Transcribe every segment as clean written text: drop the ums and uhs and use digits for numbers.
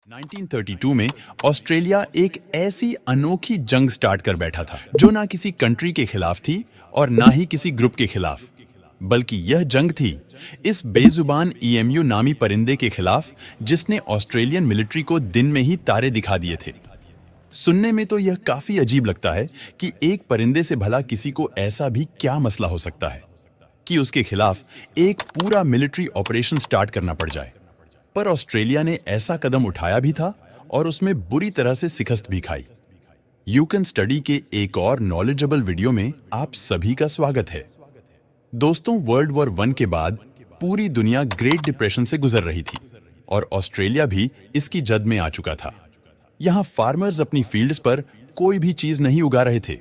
1932 में ऑस्ट्रेलिया एक ऐसी अनोखी जंग स्टार्ट कर बैठा था जो ना किसी कंट्री के खिलाफ थी और ना ही किसी ग्रुप के खिलाफ, बल्कि यह जंग थी इस बेजुबान ईएमयू नामी परिंदे के खिलाफ जिसने ऑस्ट्रेलियन मिलिट्री को दिन में ही तारे दिखा दिए थे। सुनने में तो यह काफी अजीब लगता है कि एक परिंदे से भला किसी को ऐसा भी क्या मसला हो सकता है कि उसके खिलाफ एक पूरा मिलिट्री ऑपरेशन स्टार्ट करना पड़ जाए। पर ऑस्ट्रेलिया ने ऐसा कदम उठाया भी था और उसमें बुरी तरह से शिकस्त भी खाई। यू कैन स्टडी के एक और नॉलेजेबल वीडियो में आप सभी का स्वागत है। दोस्तों, वर्ल्ड वॉर 1 के बाद पूरी दुनिया ग्रेट डिप्रेशन से गुजर रही थी और ऑस्ट्रेलिया भी इसकी जद में आ चुका था। यहाँ फार्मर्स अपनी फील्ड्स पर कोई भी चीज नहीं उगा रहे थे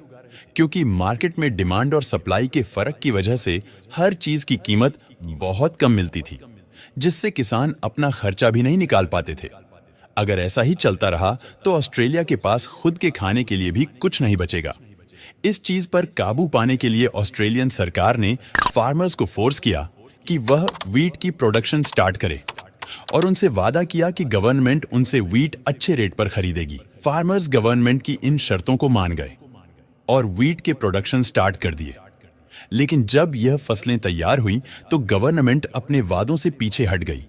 क्योंकि मार्केट में डिमांड और सप्लाई के फर्क की वजह से हर चीज की कीमत बहुत कम मिलती थी, जिससे किसान अपना खर्चा भी नहीं निकाल पाते थे। अगर ऐसा ही चलता रहा तो ऑस्ट्रेलिया के पास खुद के खाने के लिए भी कुछ नहीं बचेगा। इस चीज पर काबू पाने के लिए ऑस्ट्रेलियन सरकार ने फार्मर्स को फोर्स किया कि वह वीट की प्रोडक्शन स्टार्ट करे और उनसे वादा किया कि गवर्नमेंट उनसे वीट अच्छे रेट पर खरीदेगी। फार्मर्स गवर्नमेंट की इन शर्तों को मान गए और वीट के प्रोडक्शन स्टार्ट कर दिए। लेकिन जब यह फसलें तैयार हुई तो गवर्नमेंट अपने वादों से पीछे हट गई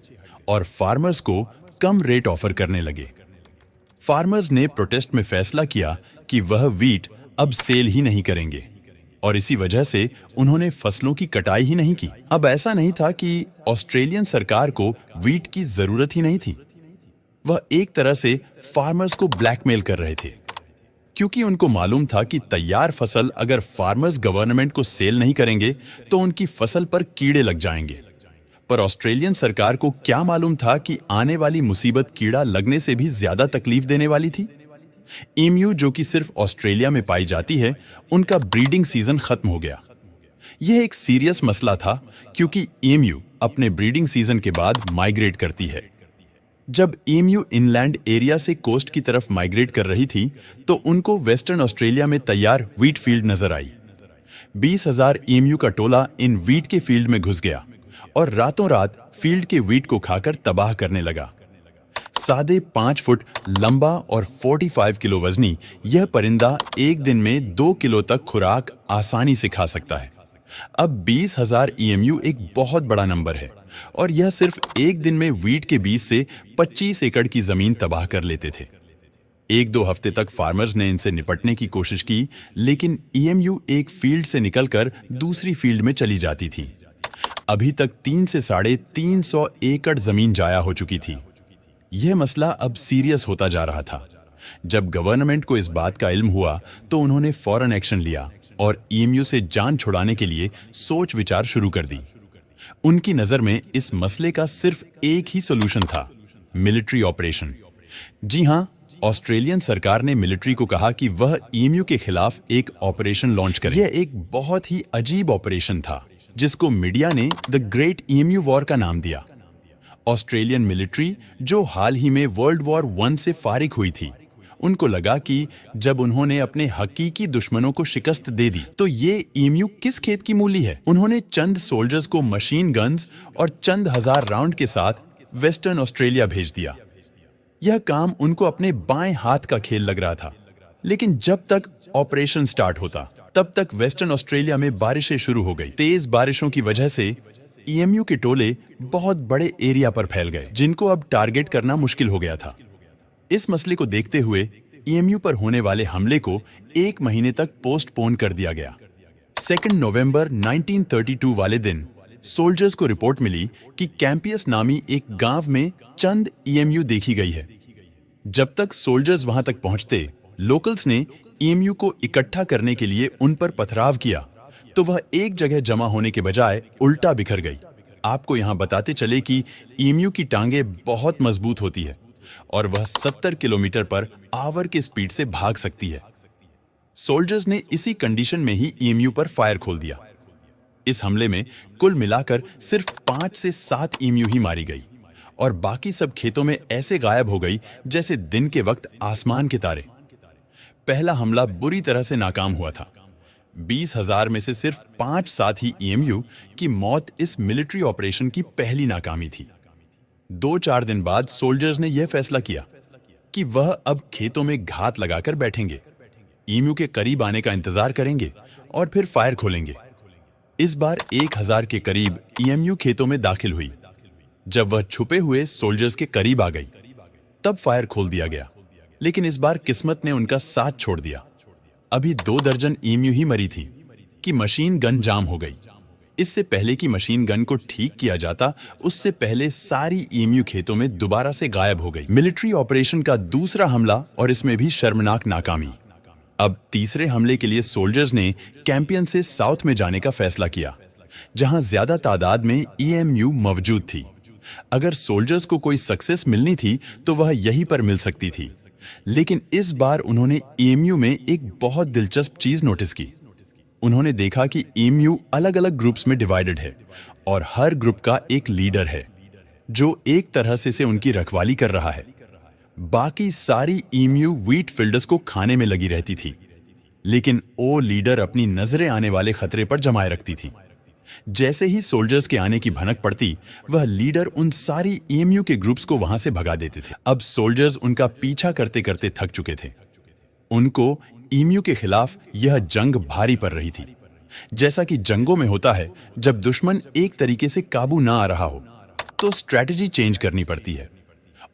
और फार्मर्स को कम रेट ऑफर करने लगे। फार्मर्स ने प्रोटेस्ट में फैसला किया कि वह वीट अब सेल ही नहीं करेंगे और इसी वजह से उन्होंने फसलों की कटाई ही नहीं की। अब ऐसा नहीं था कि ऑस्ट्रेलियन सरकार को वीट की जरूरत ही नहीं थी, वह एक तरह से फार्मर्स को ब्लैकमेल कर रहे थे क्योंकि उनको मालूम था कि तैयार फसल अगर फार्मर्स गवर्नमेंट को सेल नहीं करेंगे तो उनकी फसल पर कीड़े लग जाएंगे। पर ऑस्ट्रेलियन सरकार को क्या मालूम था कि आने वाली मुसीबत कीड़ा लगने से भी ज्यादा तकलीफ देने वाली थी। ईम्यू, जो कि सिर्फ ऑस्ट्रेलिया में पाई जाती है, उनका ब्रीडिंग सीजन खत्म हो गया। यह एक सीरियस मसला था क्योंकि ईम्यू अपने ब्रीडिंग सीजन के बाद माइग्रेट करती है। जब ईम्यू इनलैंड एरिया से कोस्ट की तरफ माइग्रेट कर रही थी तो उनको वेस्टर्न ऑस्ट्रेलिया में तैयार वीट फील्ड नजर आई। 20,000 ईम्यू का टोला इन वीट के फील्ड में घुस गया और रातों रात फील्ड के वीट को खाकर तबाह करने लगा। सादे 5 फुट लंबा और 45 किलो वजनी यह परिंदा एक दिन में 2 किलो तक खुराक आसानी से खा सकता है। अब 20,000 ईएमयू एक बहुत बड़ा नंबर है और यह सिर्फ एक दिन में वीट के बीज से 25 एकड़ की जमीन तबाह कर लेते थे। 1-2 हफ्ते तक फार्मर्स ने इनसे निपटने की कोशिश की, लेकिन ईएमयू एक फील्ड से निकलकर दूसरी फील्ड में चली जाती थी। अभी तक 3 से 350 एकड़ जमीन जाया हो चुकी थी। यह मसला अब सीरियस होता जा रहा था। जब गवर्नमेंट को इस बात का इल्म हुआ तो उन्होंने फौरन एक्शन लिया और ईएमयू से जान छुड़ाने के लिए सोच विचार शुरू कर दी। उनकी नजर में इस मसले का सिर्फ एक ही सॉल्यूशन था, मिलिट्री ऑपरेशन। जी हां, ऑस्ट्रेलियन सरकार ने मिलिट्री को कहा कि वह ईएमयू के खिलाफ एक ऑपरेशन लॉन्च करे। यह एक बहुत ही अजीब ऑपरेशन था जिसको मीडिया ने द ग्रेट ईएमयू वॉर का नाम दिया। ऑस्ट्रेलियन मिलिट्री, जो हाल ही में वर्ल्ड वॉर 1 से फारिग हुई थी, उनको लगा कि जब उन्होंने अपने हकीकी दुश्मनों को शिकस्त दे दी तो ये ईएमयू किस खेत की मूली है। उन्होंने चंद सोल्जर्स को मशीन गन्स और चंद हजार राउंड के साथ वेस्टर्न ऑस्ट्रेलिया भेज दिया। यह काम उनको अपने बाएं हाथ का खेल लग रहा था, लेकिन जब तक ऑपरेशन स्टार्ट होता तब तक वेस्टर्न ऑस्ट्रेलिया में बारिशें शुरू हो गई। तेज बारिशों की वजह से ईएमयू के टोले बहुत बड़े एरिया पर फैल गए, जिनको अब टारगेट करना मुश्किल हो गया था। इस मसले को देखते हुए ईएमयू पर होने वाले हमले को 1 महीने तक पोस्टपोन कर दिया गया। 2 नवंबर 1932 वाले दिन सोल्जर्स को रिपोर्ट मिली कि कैंपियस नामी एक गांव में चंद ईएमयू देखी गई है। जब तक सोल्जर्स वहां तक पहुंचते, लोकल्स ने ईएमयू को इकट्ठा करने के लिए उन पर पथराव किया तो वह एक जगह जमा होने के बजाय उल्टा बिखर गई। आपको यहां बताते चले कि ईएमयू की टांगें बहुत मजबूत होती है और वह 70 किलोमीटर पर आवर के स्पीड से भाग सकती है। सोल्जर्स ने इसी कंडीशन में ही ईएमयू पर फायर खोल दिया। इस हमले में कुल मिलाकर सिर्फ 5 से 7 ईएमयू ही मारी गई और बाकी सब खेतों में ऐसे गायब हो गई जैसे दिन के वक्त आसमान के तारे। पहला हमला बुरी तरह से नाकाम हुआ था। 20,000 में से सिर्फ 5 साथी ईएमयू की मौत इस मिलिट्री ऑपरेशन की पहली नाकामी थी। 2-4 दिन बाद सोल्जर्स ने यह फैसला किया कि वह अब खेतों में घात लगाकर बैठेंगे, ईम्यू के करीब आने का इंतजार करेंगे और फिर फायर खोलेंगे। इस बार 1000 के करीब ईएमयू खेतों में दाखिल हुई। जब वह छुपे हुए सोल्जर्स के करीब आ गई, तब फायर खोल दिया गया। लेकिन इस बार किस्मत ने उनका साथ छोड़ दिया। अभी 2 दर्जन ईम्यू ही मरी थी कि मशीन गन जाम हो गई। इससे पहले कि मशीन गन को ठीक किया जाता, उससे पहले सारी ईम्यू खेतों में दोबारा से गायब हो गई। मिलिट्री ऑपरेशन का दूसरा हमला, और इसमें भी शर्मनाक नाकामी। अब तीसरे हमले के लिए सोल्जर्स ने कैंपियन से साउथ में जाने का फैसला किया, जहां ज्यादा तादाद में ईएमयू मौजूद थी। अगर सोल्जर्स को कोई सक्सेस मिलनी थी तो वह यहीं पर मिल सकती थी। लेकिन इस बार उन्होंने ईएमयू में एक बहुत दिलचस्प चीज नोटिस की। उन्होंने देखा कि ईएमयू अलग अलग ग्रुप्स में डिवाइडेड है और हर ग्रुप का एक लीडर है जो एक तरह से उनकी रखवाली कर रहा है। बाकी सारी ईम्यू व्हीट फील्डर्स को खाने में लगी रहती थी, लेकिन ओ लीडर अपनी नजरें आने वाले खतरे पर जमाए रखती थी। जैसे ही सोल्जर्स के आने की भनक पड़ती, वह लीडर उन सारी ईएमयू के ग्रुप्स को वहां से भगा देते थे। अब सोल्जर्स उनका पीछा करते करते थक चुके थे। उनको ईएमयू के खिलाफ यह जंग भारी पड़ रही थी। जैसा कि जंगों में होता है, जब दुश्मन एक तरीके से काबू ना आ रहा हो तो स्ट्रैटेजी चेंज करनी पड़ती है।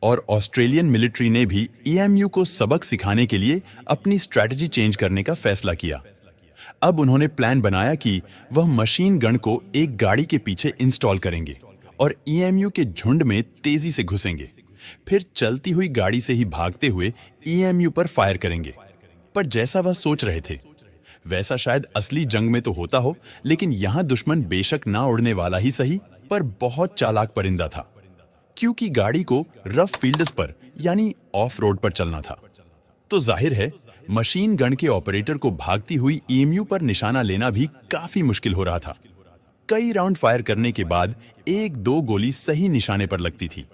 और ऑस्ट्रेलियन मिलिट्री ने भी ईएमयू को सबक सिखाने के लिए अपनी स्ट्रैटेजी चेंज करने का फैसला किया। अब उन्होंने प्लान बनाया कि वह मशीन गन को एक गाड़ी के पीछे इंस्टॉल करेंगे और ईएमयू के झुंड में तेजी से घुसेंगे। फिर चलती हुई गाड़ी से ही भागते हुए ईएमयू पर फायर करेंगे। पर जैसा वह सोच रहे थे, वैसा शायद असली जंग में तो होता हो, लेकिन यहां दुश्मन बेशक ना उड़ने वाला ही सही, पर बहुत चालाक परिंदा था, क्योंकि गाड़ी को रफ फील्ड्स पर यानी ऑफ रोड पर चलना था। तो जाहिर है मशीन गन के ऑपरेटर को भागती हुई ईएमयू पर निशाना लेना भी काफी मुश्किल हो रहा था। कई राउंड फायर करने के बाद 1-2 गोली सही निशाने पर लगती थी।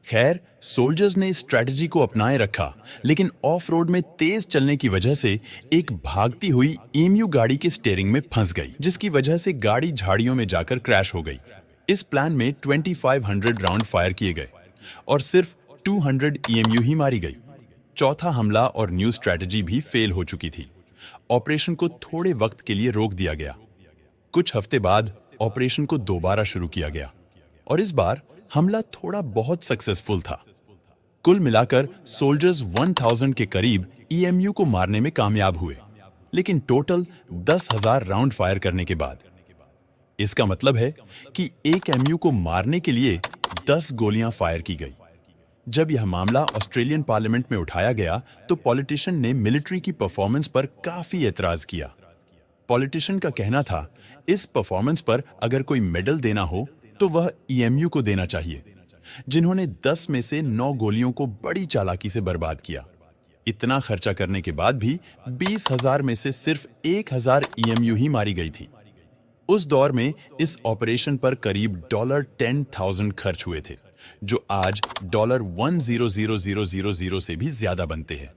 खैर, सोल्जर्स ने इस स्ट्रैटेजी को अपनाए रखा, लेकिन ऑफ रोड में तेज चलने की वजह से एक भागती हुई ईएमयू गाड़ी के स्टीयरिंग में फंस गई, जिसकी वजह से गाड़ी झाड़ियों में जाकर क्रैश हो गई। इस प्लान में 2500 राउंड फायर किए गए और सिर्फ 200 ईएमयू ही मारी गई। चौथा हमला और न्यू स्ट्रैटेजी भी फेल हो चुकी थी। ऑपरेशन को थोड़े वक्त के लिए रोक दिया गया। कुछ हफ्ते बाद ऑपरेशन को दोबारा शुरू किया गया और इस बार हमला थोड़ा बहुत सक्सेसफुल था। कुल मिलाकर सोल्जर्स 1000 के करीब ईएमयू को मारने में कामयाब हुए, लेकिन टोटल 10,000 राउंड फायर करने के बाद। इसका मतलब है कि एक एमयू को मारने के लिए 10 गोलियां फायर की गई। जब यह मामला ऑस्ट्रेलियन पार्लियामेंट में उठाया गया तो पॉलिटिशियन ने मिलिट्री की परफॉर्मेंस पर काफी एतराज किया। पॉलिटिशियन का कहना था, इस परफॉर्मेंस पर अगर कोई मेडल देना हो तो वह ईएमयू को देना चाहिए, जिन्होंने 10 में से 9 गोलियों को बड़ी चालाकी से बर्बाद किया। इतना खर्चा करने के बाद भी 20,000 में से सिर्फ 1,000 ईएमयू ही मारी गई थी। उस दौर में इस ऑपरेशन पर करीब $10,000 खर्च हुए थे, जो आज $100,000 से भी ज्यादा बनते हैं।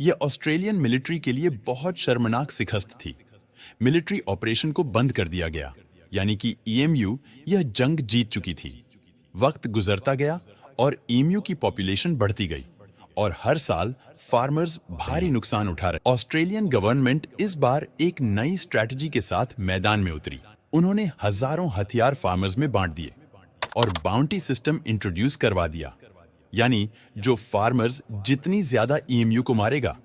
यह ऑस्ट्रेलियन मिलिट्री के लिए बहुत शर्मनाक शिकस्त थी। मिलिट्री ऑपरेशन को बंद कर दिया गया, यानी कि ईएमयू यह जंग जीत चुकी थी। वक्त गुजरता गया और ईएमयू की पॉपुलेशन बढ़ती गई और हर साल फार्मर्स भारी नुकसान उठा रहे। ऑस्ट्रेलियन गवर्नमेंट इस बार एक नई स्ट्रैटेजी के साथ मैदान में उतरी। उन्होंने हजारों हथियार फार्मर्स में बांट दिए और बाउंटी सिस्टम इंट्रोड्यूस करवा दिया, यानी जो फार्मर्स जितनी ज्यादा ईएमयू को मारेगा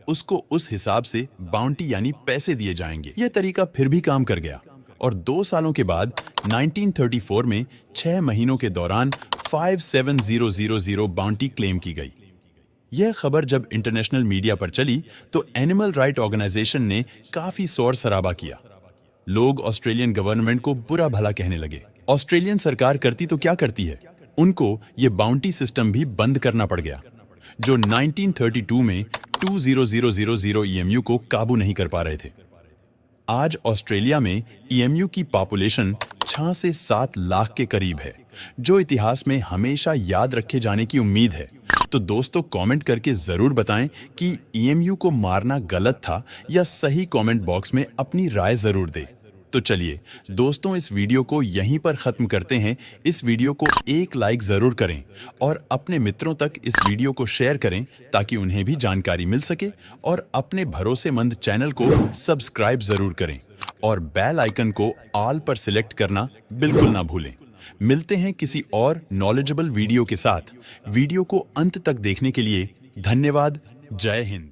उसको उस हिसाब से बाउंटी यानी पैसे दिए जाएंगे। यह तरीका फिर भी काम कर गया और 2 सालों के बाद 1934 में 6 महीनों के दौरान 57,000 बाउंटी क्लेम की गई। यह खबर जब इंटरनेशनल मीडिया पर चली तो एनिमल राइट ऑर्गेनाइजेशन ने काफी शोर शराबा किया। लोग ऑस्ट्रेलियन गवर्नमेंट को बुरा भला कहने लगे। ऑस्ट्रेलियन सरकार करती तो क्या करती है, उनको ये बाउंटी सिस्टम भी बंद करना पड़ गया, जो 1932 में 20,000 ईएमयू को काबू नहीं कर पा रहे थे। आज ऑस्ट्रेलिया में ईएमयू की पॉपुलेशन 6 से 7 लाख के करीब है, जो इतिहास में हमेशा याद रखे जाने की उम्मीद है। तो दोस्तों, कमेंट करके जरूर बताएं कि ईएमयू को मारना गलत था या सही। कमेंट बॉक्स में अपनी राय जरूर दें। तो चलिए दोस्तों, इस वीडियो को यहीं पर ख़त्म करते हैं। इस वीडियो को एक लाइक ज़रूर करें और अपने मित्रों तक इस वीडियो को शेयर करें ताकि उन्हें भी जानकारी मिल सके, और अपने भरोसेमंद चैनल को सब्सक्राइब ज़रूर करें और बेल आइकन को ऑल पर सिलेक्ट करना बिल्कुल ना भूलें। मिलते हैं किसी और नॉलेजेबल वीडियो के साथ। वीडियो को अंत तक देखने के लिए धन्यवाद। जय हिंद।